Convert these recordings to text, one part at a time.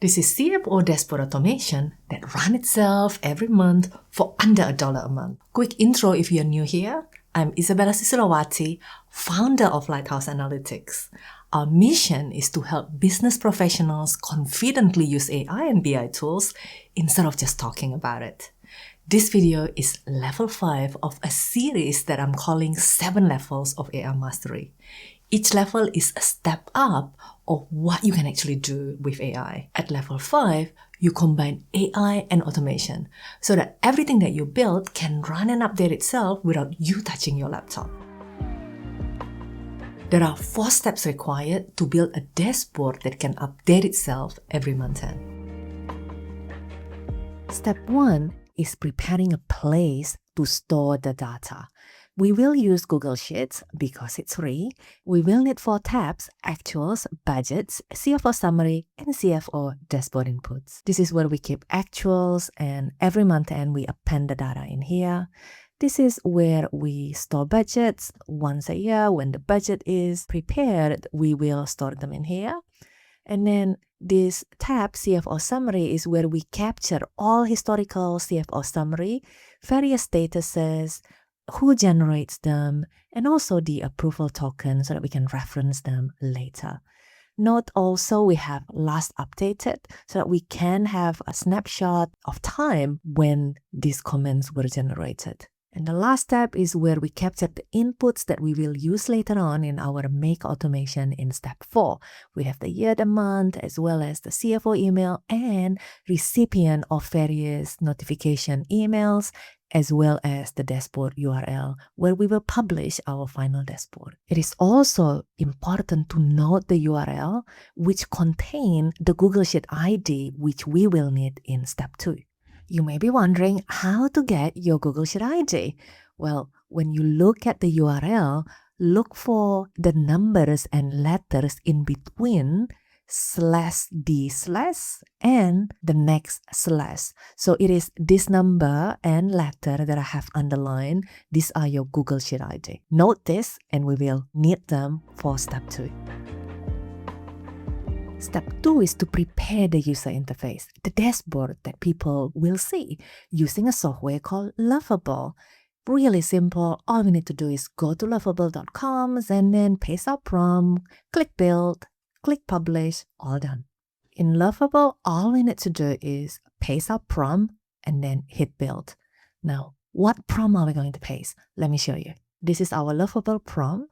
This is CFO Dashboard automation that runs itself every month for under $1 a month. Quick intro if you're new here. I'm Isabella Sisilawati, founder of Lighthouse Analytix. Our mission is to help business professionals confidently use AI and BI tools instead of just talking about it. This video is level 5 of a series that I'm calling 7 levels of AI mastery. Each level is a step up of what you can actually do with AI. At level 5, you combine AI and automation so that everything that you build can run and update itself without you touching your laptop. There are 4 steps required to build a dashboard that can update itself every month end. Step 1 is preparing a place to store the data. We will use Google Sheets because it's free. We will need 4 tabs: Actuals, Budgets, CFO Summary, and CFO Dashboard Inputs. This is where we keep actuals, and every month end we append the data in here. This is where we store budgets. Once a year, when the budget is prepared, we will store them in here. And then this tab, CFO Summary, is where we capture all historical CFO summary, various statuses, who generates them, and also the approval token so that we can reference them later. Note also we have last updated so that we can have a snapshot of time when these comments were generated. And the last step is where we capture the inputs that we will use later on in our make automation in step 4. We have the year, the month, as well as the CFO email and recipient of various notification emails, as well as the dashboard URL where we will publish our final dashboard. It is also important to note the URL which contain the Google Sheet ID which we will need in step 2. You may be wondering how to get your Google Sheet ID. Well, when you look at the URL, look for the numbers and letters in between /d/ and the next slash. So it is this number and letter that I have underlined. These are your Google Sheet ID. Note this and we will need them for step 2. Step 2 is to prepare the user interface, the dashboard that people will see using a software called Lovable. Really simple. All we need to do is go to lovable.com and then paste our prompt, click build, click publish, all done. In Lovable, all we need to do is paste our prompt and then hit build. Now, what prompt are we going to paste? Let me show you. This is our Lovable prompt,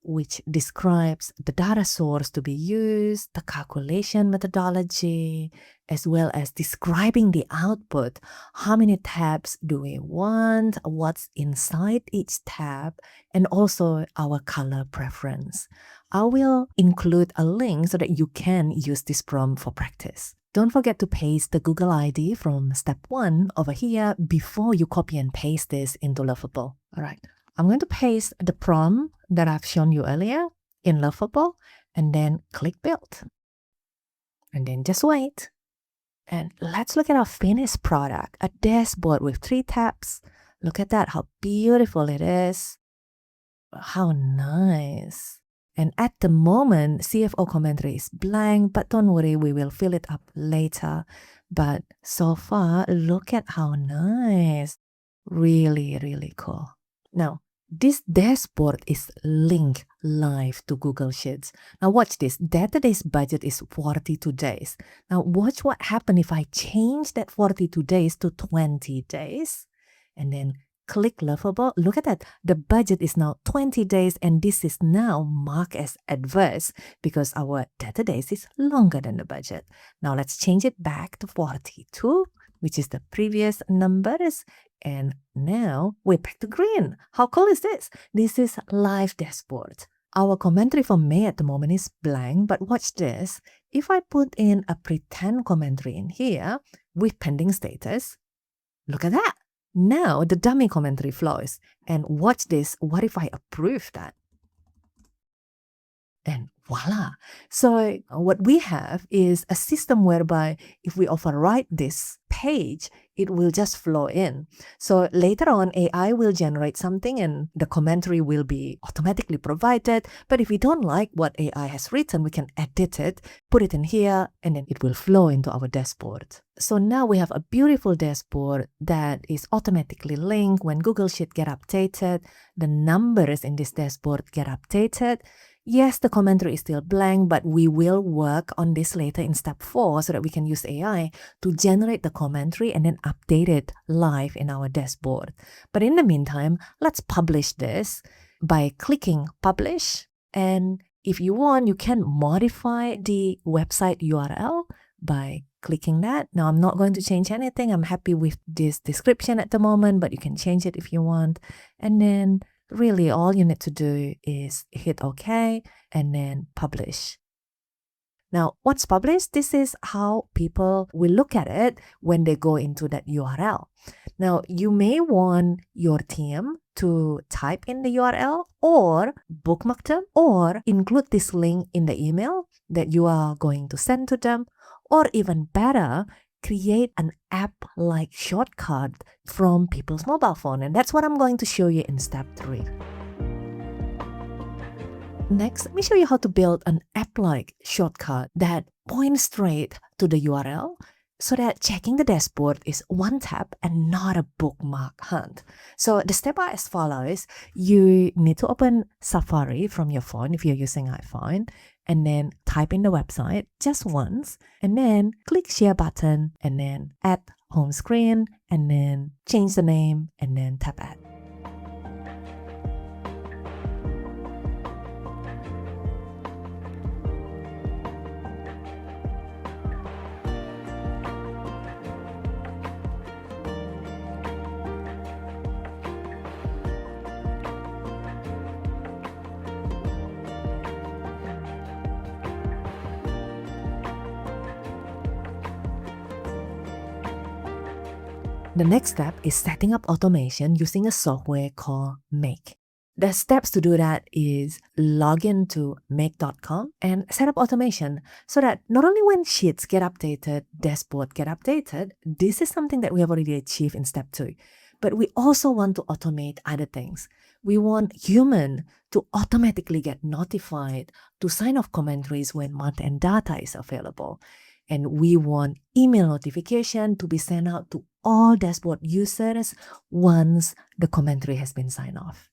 which describes the data source to be used, the calculation methodology, as well as describing the output. How many tabs do we want, what's inside each tab, and also our color preference. I will include a link so that you can use this prompt for practice. Don't forget to paste the Google ID from step 1 over here before you copy and paste this into Lovable. All right. I'm going to paste the prompt that I've shown you earlier in Lovable and then click build. And then just wait. And let's look at our finished product, a dashboard with 3 tabs. Look at that, how beautiful it is. How nice. And at the moment, CFO commentary is blank, but don't worry, we will fill it up later. But so far, look at how nice. Really, really cool. Now, this dashboard is linked live to Google Sheets. Now watch this. Today's budget is 42 days. Now watch what happens if I change that 42 days to 20 days. And then click Lovable. Look at that. The budget is now 20 days and this is now marked as adverse because our data days is longer than the budget. Now let's change it back to 42, which is the previous numbers. And now we're back to green. How cool is this? This is live dashboard. Our commentary for May at the moment is blank, but watch this. If I put in a pretend commentary in here with pending status, look at that. Now the dummy commentary flows. And watch this. What if I approve that? and voila. So what we have is a system whereby if we overwrite this page, it will just flow in. So later on, AI will generate something and the commentary will be automatically provided. But if we don't like what AI has written, we can edit it, put it in here, and then it will flow into our dashboard. So now we have a beautiful dashboard that is automatically linked. When Google Sheet get updated, the numbers in this dashboard get updated. Yes, the commentary is still blank, but we will work on this later in step 4 so that we can use AI to generate the commentary and then update it live in our dashboard. But in the meantime, let's publish this by clicking publish. And if you want, you can modify the website URL by clicking that. Now, I'm not going to change anything. I'm happy with this description at the moment, but you can change it if you want. And then really all you need to do is hit OK and then publish. Now, once published, this is how people will look at it when they go into that URL. Now, you may want your team to type in the URL or bookmark them or include this link in the email that you are going to send to them, or even better, create an app-like shortcut from people's mobile phone. And that's what I'm going to show you in step 3. Next, let me show you how to build an app-like shortcut that points straight to the URL so that checking the dashboard is one tap and not a bookmark hunt. So the step are as follows. You need to open Safari from your phone if you're using iPhone, and then type in the website just once, and then click share button, and then add home screen, and then change the name, and then tap add. The next step is setting up automation using a software called Make. The steps to do that is log into make.com and set up automation so that not only when sheets get updated, dashboard get updated, this is something that we have already achieved in step 2. But we also want to automate other things. We want human to automatically get notified to sign off commentaries when month-end data is available. And we want email notification to be sent out to all dashboard users once the commentary has been signed off.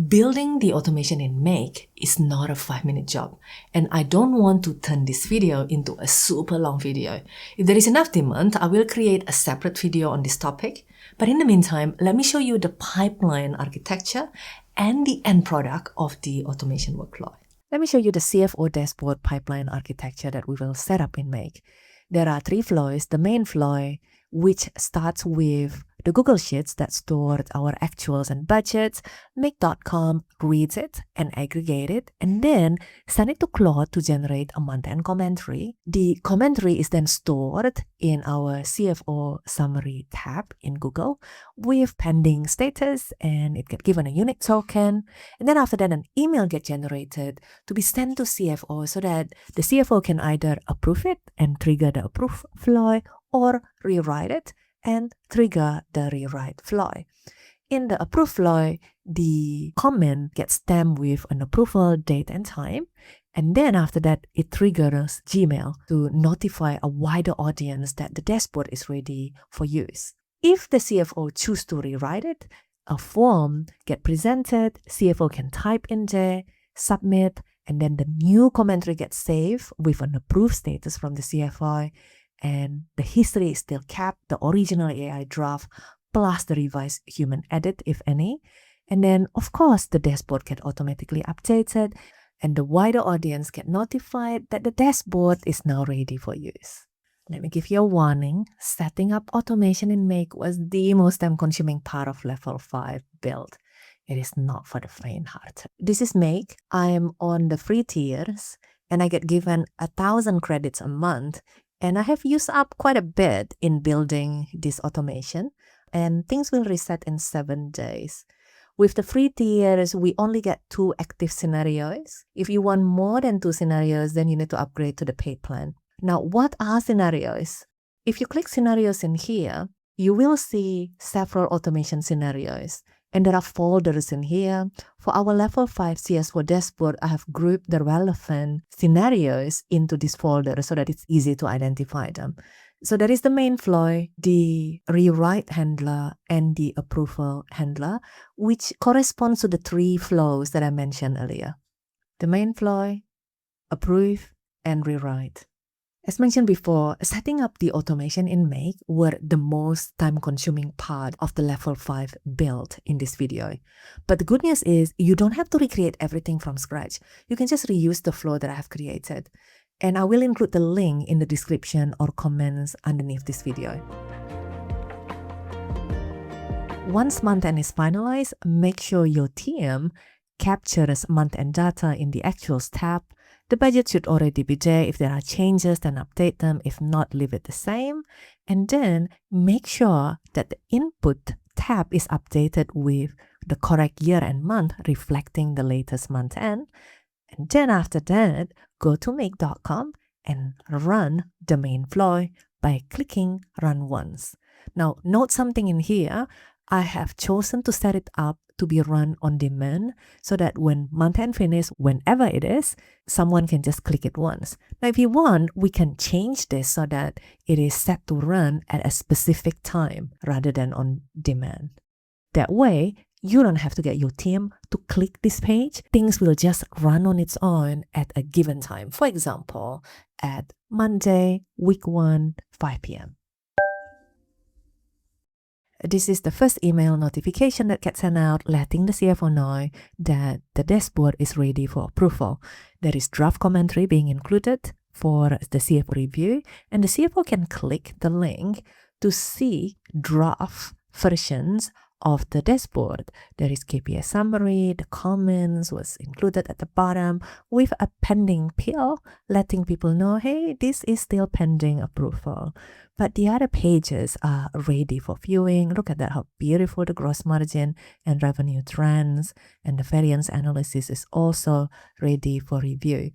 Building the automation in Make is not a 5-minute job, and I don't want to turn this video into a super long video. If there is enough demand, I will create a separate video on this topic. But in the meantime, let me show you the pipeline architecture and the end product of the automation workflow. Let me show you the CFO dashboard pipeline architecture that we will set up in Make. There are 3 flows. The main flow, which starts with the Google Sheets that stored our actuals and budgets. Make.com reads it and aggregates it, and then send it to Claude to generate a month-end commentary. The commentary is then stored in our CFO summary tab in Google with pending status, and it gets given a unique token. And then after that, an email gets generated to be sent to CFO so that the CFO can either approve it and trigger the approve flow, or rewrite it and trigger the rewrite flow. In the approve flow, the comment gets stamped with an approval date and time. And then after that, it triggers Gmail to notify a wider audience that the dashboard is ready for use. If the CFO chooses to rewrite it, a form gets presented, CFO can type in there, submit, and then the new commentary gets saved with an approved status from the CFO. And the history is still kept, the original AI draft plus the revised human edit, if any. And then, of course, the dashboard get automatically updated and the wider audience get notified that the dashboard is now ready for use. Let me give you a warning. Setting up automation in Make was the most time-consuming part of Level 5 build. It is not for the faint-hearted. This is Make. I am on the free tiers and I get given 1,000 credits a month. And I have used up quite a bit in building this automation, and things will reset in 7 days. With the free tiers, we only get 2 active scenarios. If you want more than 2 scenarios, then you need to upgrade to the paid plan. Now, what are scenarios? If you click scenarios in here, you will see several automation scenarios. And there are folders in here. For our level 5 CFO dashboard, I have grouped the relevant scenarios into this folder so that it's easy to identify them. So that is the main flow, the rewrite handler, and the approval handler, which corresponds to the 3 flows that I mentioned earlier. The main flow, approve, and rewrite. As mentioned before, setting up the automation in Make were the most time-consuming part of the level 5 build in this video. But the good news is you don't have to recreate everything from scratch. You can just reuse the flow that I have created. And I will include the link in the description or comments underneath this video. Once month-end is finalized, make sure your team captures month-end data in the Actuals tab. The budget should already be there. If there are changes, then update them. If not, leave it the same. And then make sure that the Input tab is updated with the correct year and month reflecting the latest month end. And then after that, go to make.com and run the main flow by clicking Run Once. Now, note something in here. I have chosen to set it up to be run on demand so that when month-end finish, whenever it is, someone can just click it once. Now, if you want, we can change this so that it is set to run at a specific time rather than on demand. That way, you don't have to get your team to click this page. Things will just run on its own at a given time. For example, at Monday, week 1, 5 p.m. This is the first email notification that gets sent out letting the CFO know that the dashboard is ready for approval. There is draft commentary being included for the CFO review, and the CFO can click the link to see draft versions of the dashboard. There is KPI summary, the comments was included at the bottom with a pending PL letting people know, hey, this is still pending approval. But the other pages are ready for viewing. Look at that, how beautiful the gross margin and revenue trends, and the variance analysis is also ready for review.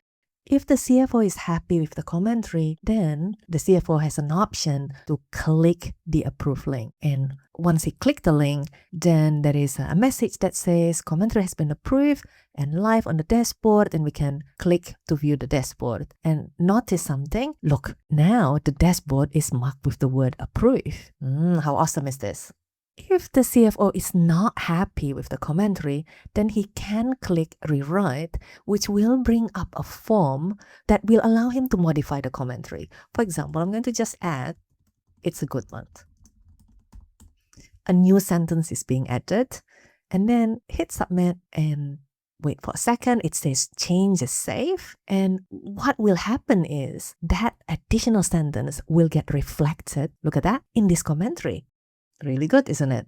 If the CFO is happy with the commentary, then the CFO has an option to click the approve link. And once he clicks the link, then there is a message that says commentary has been approved and live on the dashboard, and we can click to view the dashboard. And notice something. Look, now the dashboard is marked with the word approve. How awesome is this? If the CFO is not happy with the commentary, then he can click rewrite, which will bring up a form that will allow him to modify the commentary. For example, I'm going to just add, it's a good month. A new sentence is being added, and then hit submit and wait for a second. It says change is safe. And what will happen is that additional sentence will get reflected, look at that, in this commentary. Really good, isn't it?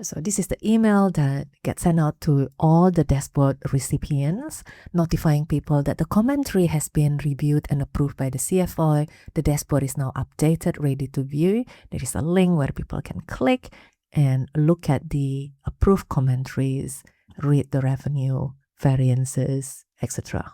So this is the email that gets sent out to all the dashboard recipients, notifying people that the commentary has been reviewed and approved by the CFO. The dashboard is now updated, ready to view. There is a link where people can click and look at the approved commentaries, read the revenue, variances, etc.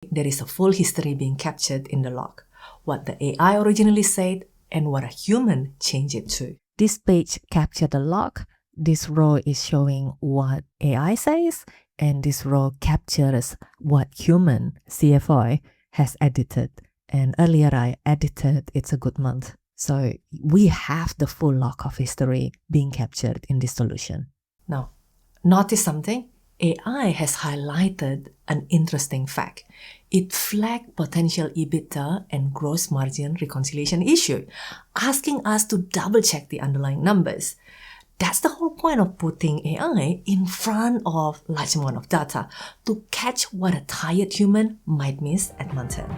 There is a full history being captured in the log. What the AI originally said, and what a human changed it to. This page captured the log. This row is showing what AI says, and this row captures what human CFO has edited. And earlier I edited it's a good month. So we have the full log of history being captured in this solution. Now, notice something. AI has highlighted an interesting fact. It flagged potential EBITDA and gross margin reconciliation issue, asking us to double-check the underlying numbers. That's the whole point of putting AI in front of large amount of data to catch what a tired human might miss at month-end.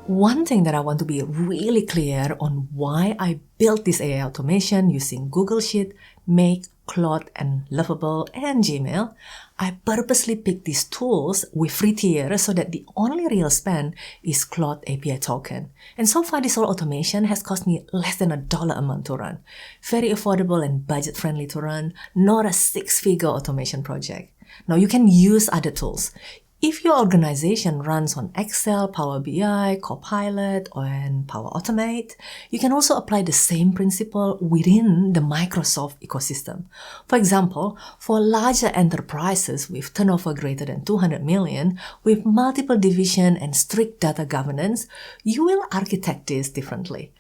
One thing that I want to be really clear on why I built this AI automation using Google Sheet, Make, Claude and Lovable and Gmail, I purposely picked these tools with free tier so that the only real spend is Claude API token. And so far, this whole automation has cost me less than $1 a month to run. Very affordable and budget-friendly to run, not a six-figure automation project. Now, you can use other tools. If your organization runs on Excel, Power BI, Copilot, and Power Automate, you can also apply the same principle within the Microsoft ecosystem. For example, for larger enterprises with turnover greater than 200 million, with multiple divisions and strict data governance, you will architect this differently.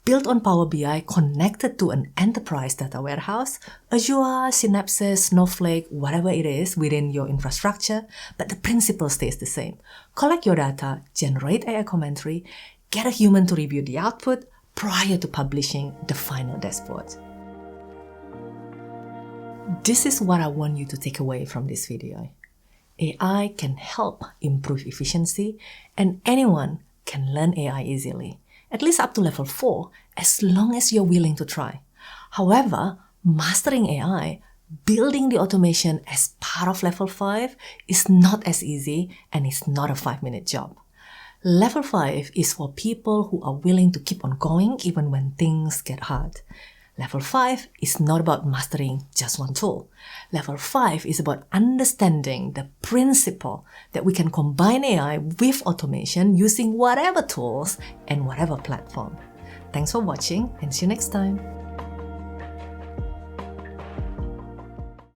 Built on Power BI connected to an enterprise data warehouse, Azure, Synapse, Snowflake, whatever it is within your infrastructure, but the principle stays the same. Collect your data, generate AI commentary, get a human to review the output prior to publishing the final dashboard. This is what I want you to take away from this video. AI can help improve efficiency, and anyone can learn AI easily. At least up to level 4, as long as you're willing to try. However, mastering AI, building the automation as part of level 5 is not as easy and it's not a 5-minute job. Level 5 is for people who are willing to keep on going even when things get hard. Level 5 is not about mastering just one tool. Level 5 is about understanding the principle that we can combine AI with automation using whatever tools and whatever platform. Thanks for watching and see you next time.